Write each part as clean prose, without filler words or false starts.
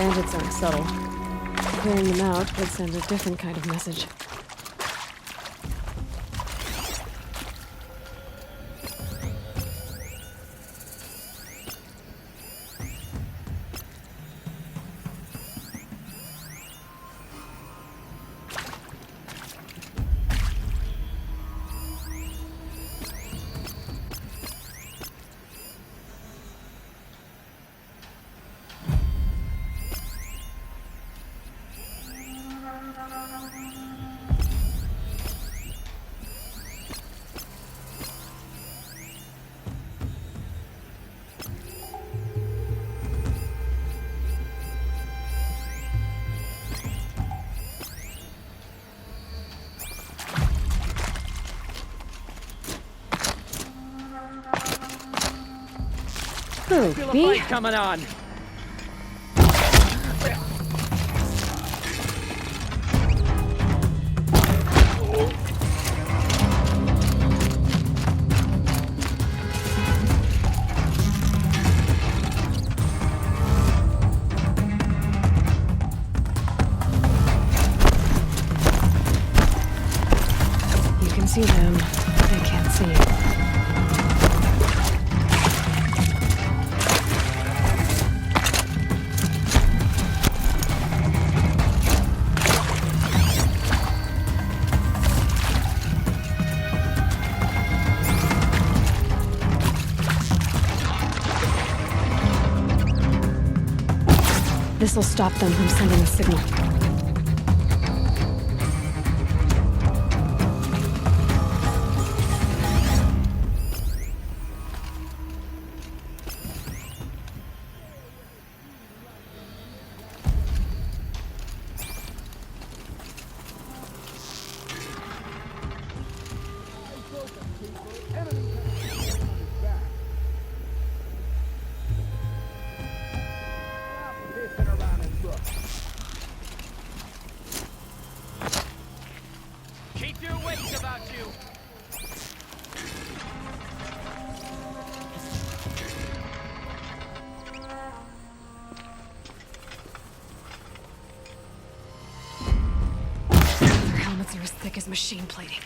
bandits aren't subtle. Clearing them out could send a different kind of message. Feel a fight coming on. You can see them, they can't see you. This'll stop them from sending a signal. Keep your wits about you. Their helmets are as thick as machine plating.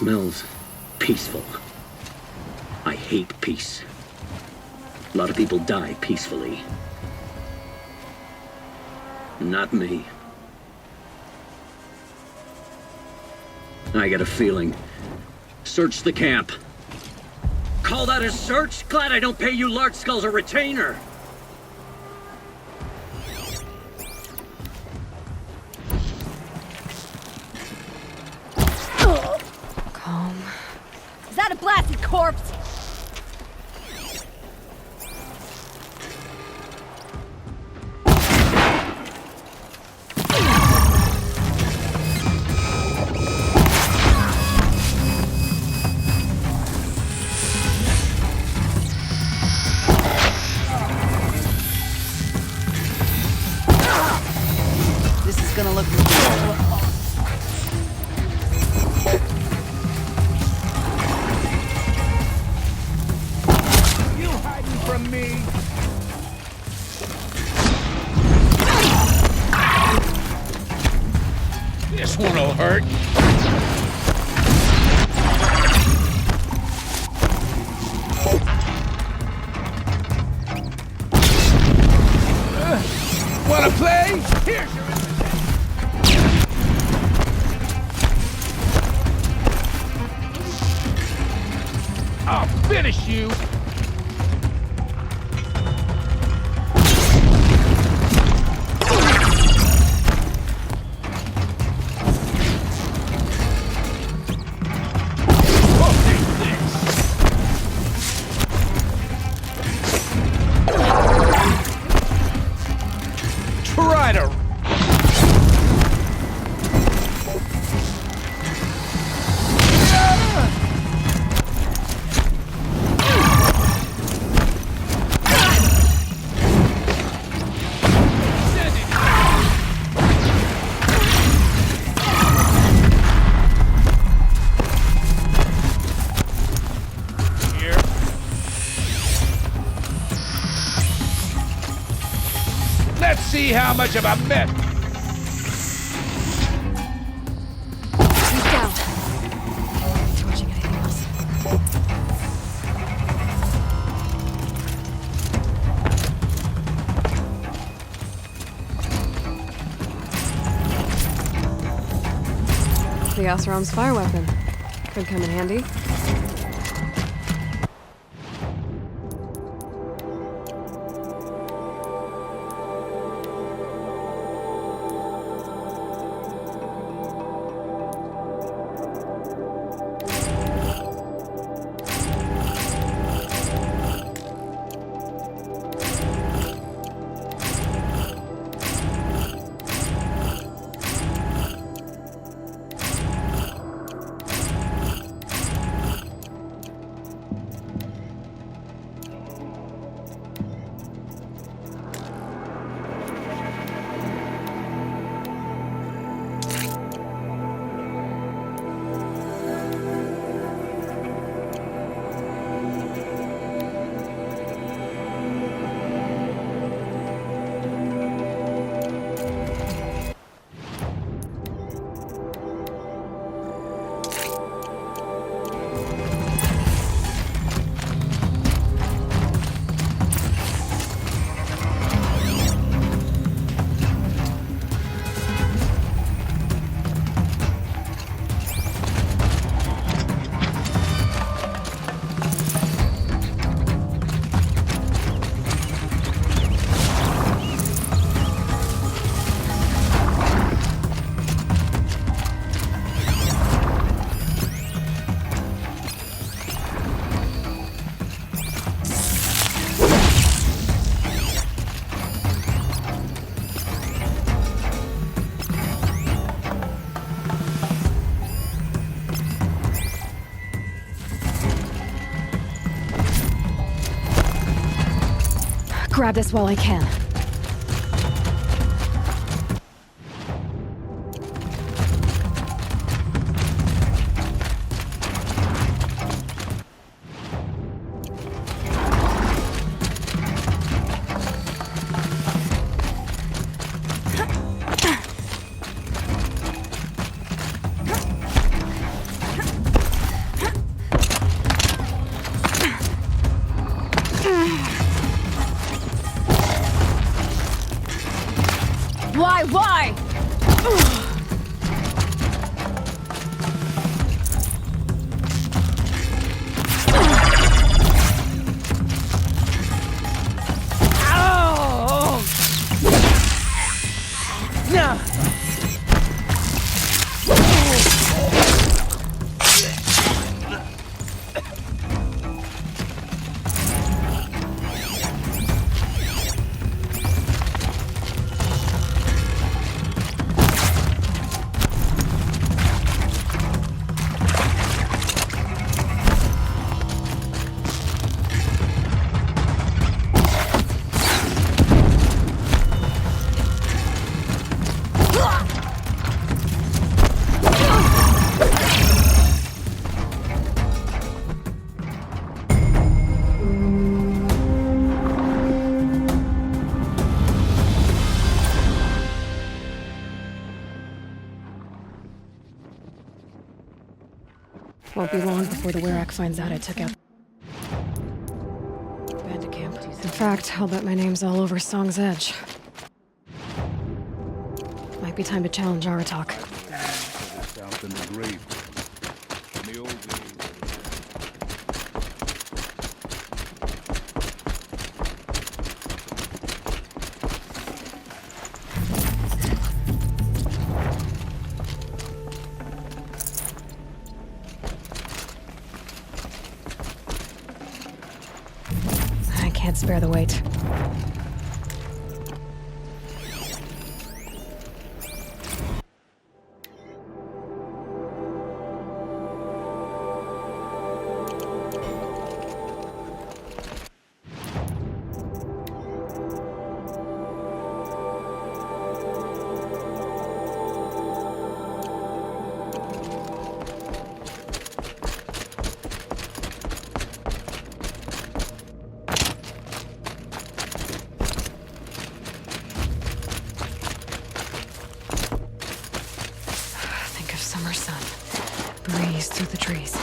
smells peaceful. I hate peace. A lot of people die peacefully. Not me. I got a feeling. Search the camp. Call that a search? Glad I don't pay you large skulls a retainer. Calm. Is that a blasted corpse? This is gonna look... You hiding from me? This one'll hurt. Wanna play? Here's your invitation. I'll finish you. Try to... Here. Let's see how much of a mess. He's down. Torching anything else. The Oseram's fire weapon. Could come in handy. Grab this while I can. Won't be long before the Werak finds out I took out Bandit Camp. In fact, I'll bet my name's all over Song's Edge. Might be time to challenge Aratak. South in the grave. In the old days. I can't spare the weight. Think of summer sun. Breeze through the trees.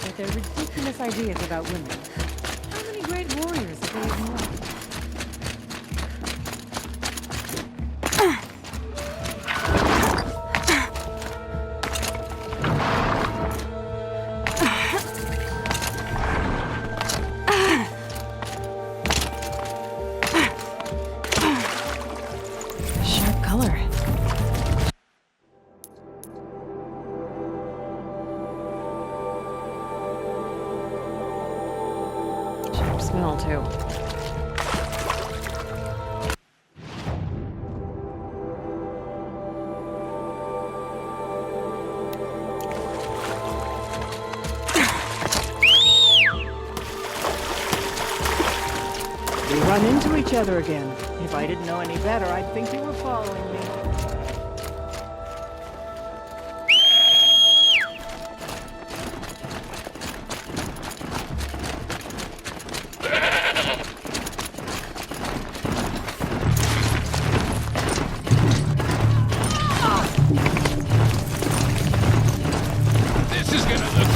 With their ridiculous ideas about women. How many great warriors have they ignored? Sharp color. Sharp smell, too. We run into each other again. If I didn't know any better, I'd think you were following me. This is gonna look.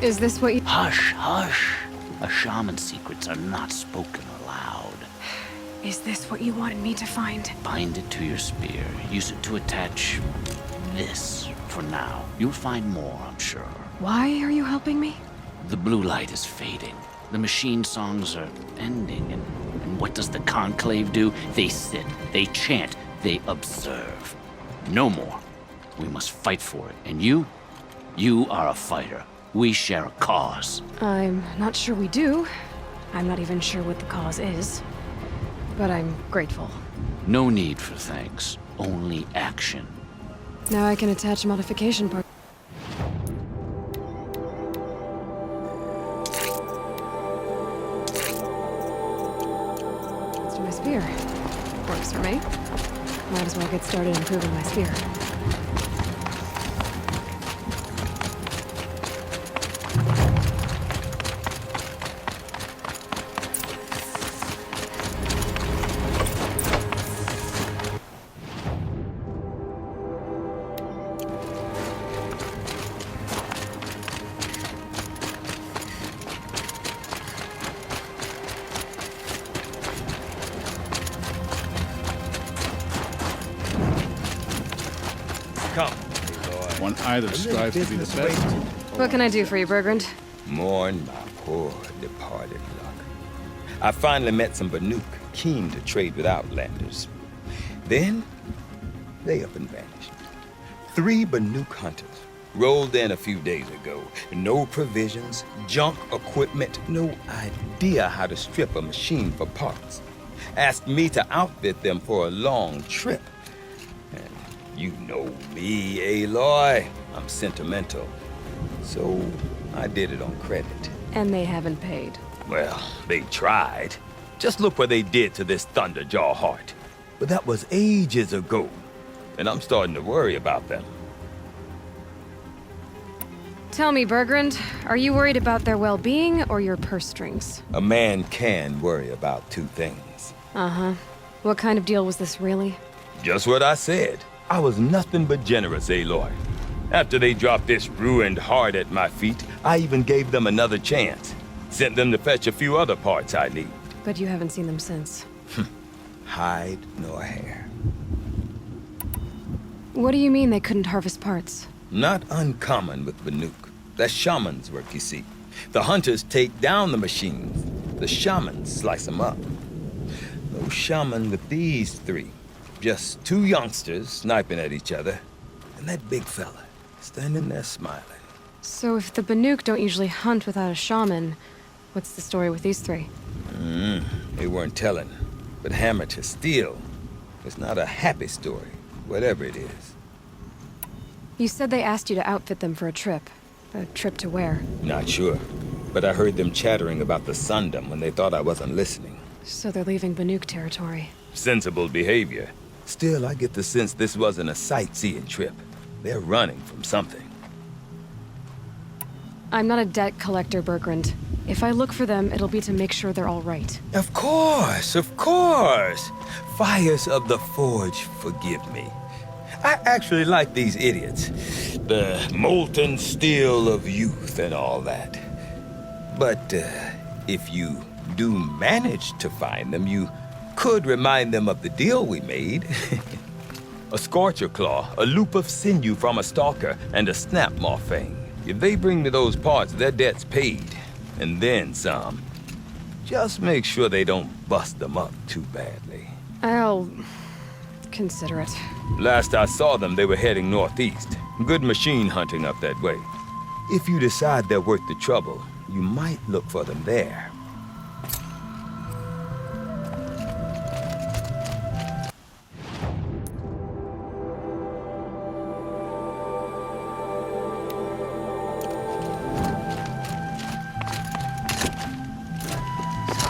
Is this what you... Hush, hush. A shaman's secrets are not spoken aloud. Is this what you wanted me to find? Bind it to your spear. Use it to attach this for now. You'll find more, I'm sure. Why are you helping me? The blue light is fading. The machine songs are ending, and what does the conclave do? They sit, they chant, they observe. No more. We must fight for it. And you are a fighter. We share a cause. I'm not sure we do. I'm not even sure what the cause is. But I'm grateful. No need for thanks, only action. Now I can attach a modification part. Let's do my spear. Works for me. Might as well get started improving my spear. Come. One either strives to be the best. What can I do for you, Bergrand? Mourn my poor departed luck. I finally met some Banuk keen to trade with Outlanders. Then, they up and vanished. 3 Banuk hunters rolled in a few days ago. No provisions, junk equipment, no idea how to strip a machine for parts. Asked me to outfit them for a long trip. And you know me, Aloy. I'm sentimental. So I did it on credit. And they haven't paid. Well, they tried. Just look what they did to this Thunderjaw heart. But that was ages ago. And I'm starting to worry about them. Tell me, Bergrand, are you worried about their well-being or your purse strings? A man can worry about 2 things. Uh-huh. What kind of deal was this, really? Just what I said. I was nothing but generous, Aloy. After they dropped this ruined heart at my feet, I even gave them another chance. Sent them to fetch a few other parts I need. But you haven't seen them since. Hide nor hair. What do you mean they couldn't harvest parts? Not uncommon with Banuk. That's shaman's work, you see. The hunters take down the machines. The shamans slice them up. No shaman with these 3. Just 2 youngsters sniping at each other. And that big fella standing there smiling. So if the Banuk don't usually hunt without a shaman, what's the story with these 3? They weren't telling. But hammer to steel. It's not a happy story, whatever it is. You said they asked you to outfit them for a trip. A trip to where? Not sure. But I heard them chattering about the Sundom when they thought I wasn't listening. So they're leaving Banuk territory. Sensible behavior. Still, I get the sense this wasn't a sightseeing trip. They're running from something. I'm not a debt collector, Bergrand. If I look for them, it'll be to make sure they're all right. Of course, of course. Fires of the Forge, forgive me. I actually like these idiots. The molten steel of youth and all that. But if you do manage to find them, you could remind them of the deal we made. A scorcher claw, a loop of sinew from a stalker, and a snap maw fang. If they bring me those parts, their debt's paid. And then some. Just make sure they don't bust them up too badly. I'll consider it. Last I saw them, they were heading northeast. Good machine hunting up that way. If you decide they're worth the trouble, you might look for them there.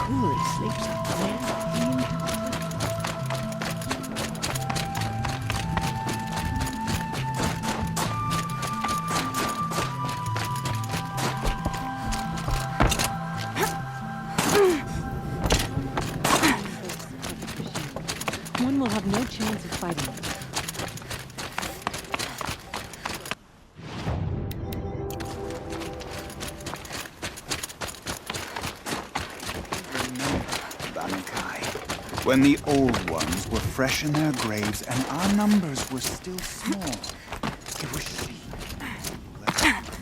Coolly sleeps up there. When the old ones were fresh in their graves and our numbers were still small, it was she who led us to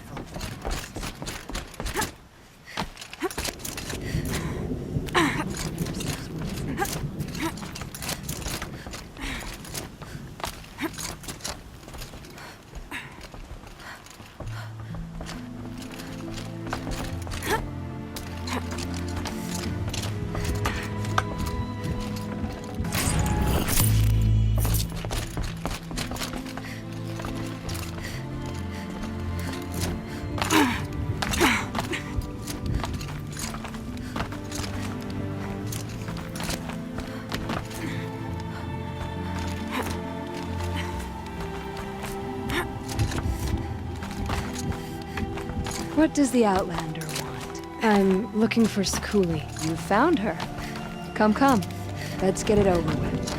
What does the Outlander want? I'm looking for Skuli. You found her. Come. Let's get it over with.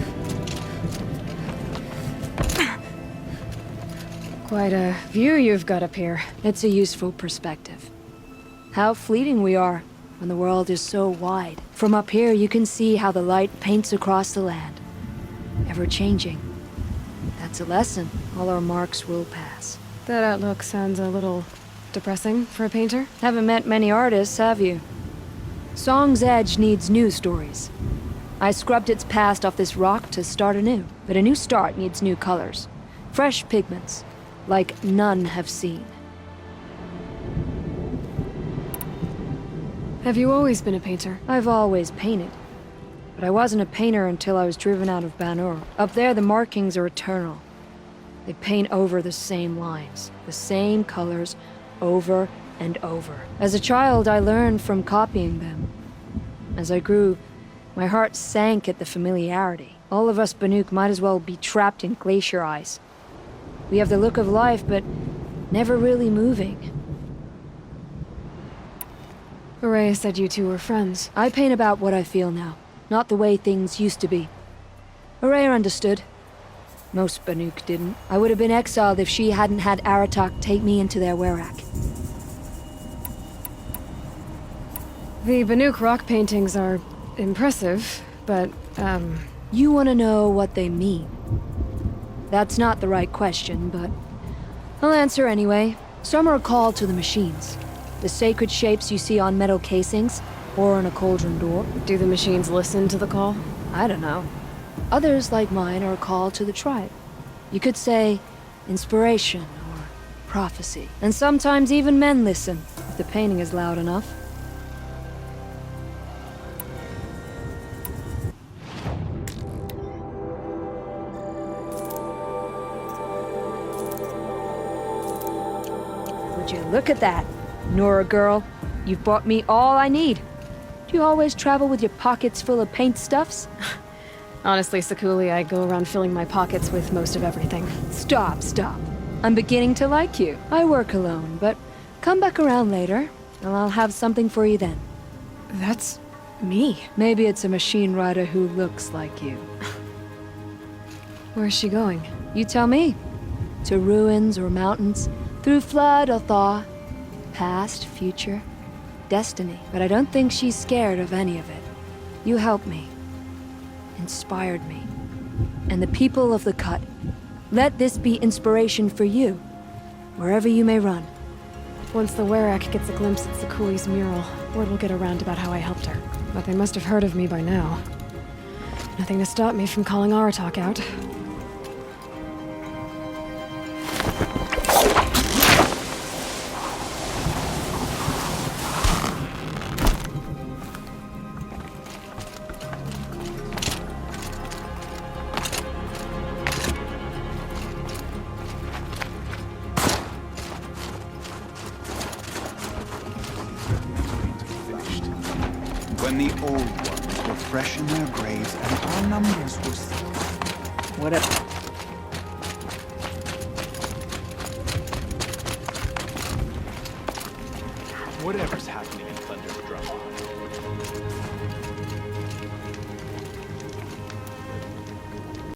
Quite a view you've got up here. It's a useful perspective. How fleeting we are when the world is so wide. From up here, you can see how the light paints across the land. Ever changing. That's a lesson. All our marks will pass. That outlook sounds a little depressing for a painter. Haven't met many artists, have you? Song's Edge needs new stories. I scrubbed its past off this rock to start anew, but a new start needs new colors. Fresh pigments, like none have seen. Have you always been a painter? I've always painted. But I wasn't a painter until I was driven out of Banur. Up there, the markings are eternal. They paint over the same lines, the same colors, over and over. As a child, I learned from copying them. As I grew, my heart sank at the familiarity. All of us Banuk might as well be trapped in glacier ice. We have the look of life, but never really moving. Araya said you two were friends. I paint about what I feel now, not the way things used to be. Araya understood. Most Banuk didn't. I would have been exiled if she hadn't had Aratak take me into their werak. The Banuk rock paintings are impressive, but, You want to know what they mean. That's not the right question, but I'll answer anyway. Some are called to the machines. The sacred shapes you see on metal casings, or on a cauldron door. do the machines listen to the call? I don't know. Others, like mine, are called to the tribe. You could say inspiration or prophecy. And sometimes even men listen, if the painting is loud enough. Would you look at that? Nora girl, you've bought me all I need. Do you always travel with your pockets full of paint stuffs? Honestly, Skuli, I go around filling my pockets with most of everything. Stop. I'm beginning to like you. I work alone, but come back around later, and I'll have something for you then. That's me. Maybe it's a machine rider who looks like you. Where's she going? You tell me. To ruins or mountains, through flood or thaw, past, future, destiny. But I don't think she's scared of any of it. You helped me. Inspired me. And the people of the Cut. Let this be inspiration for you, wherever you may run. Once the werak gets a glimpse at Skuli's mural, word will get around about how I helped her. But they must have heard of me by now. Nothing to stop me from calling Aratak out. When the old ones were fresh in their graves and our numbers were still... Whatever. Whatever's happening.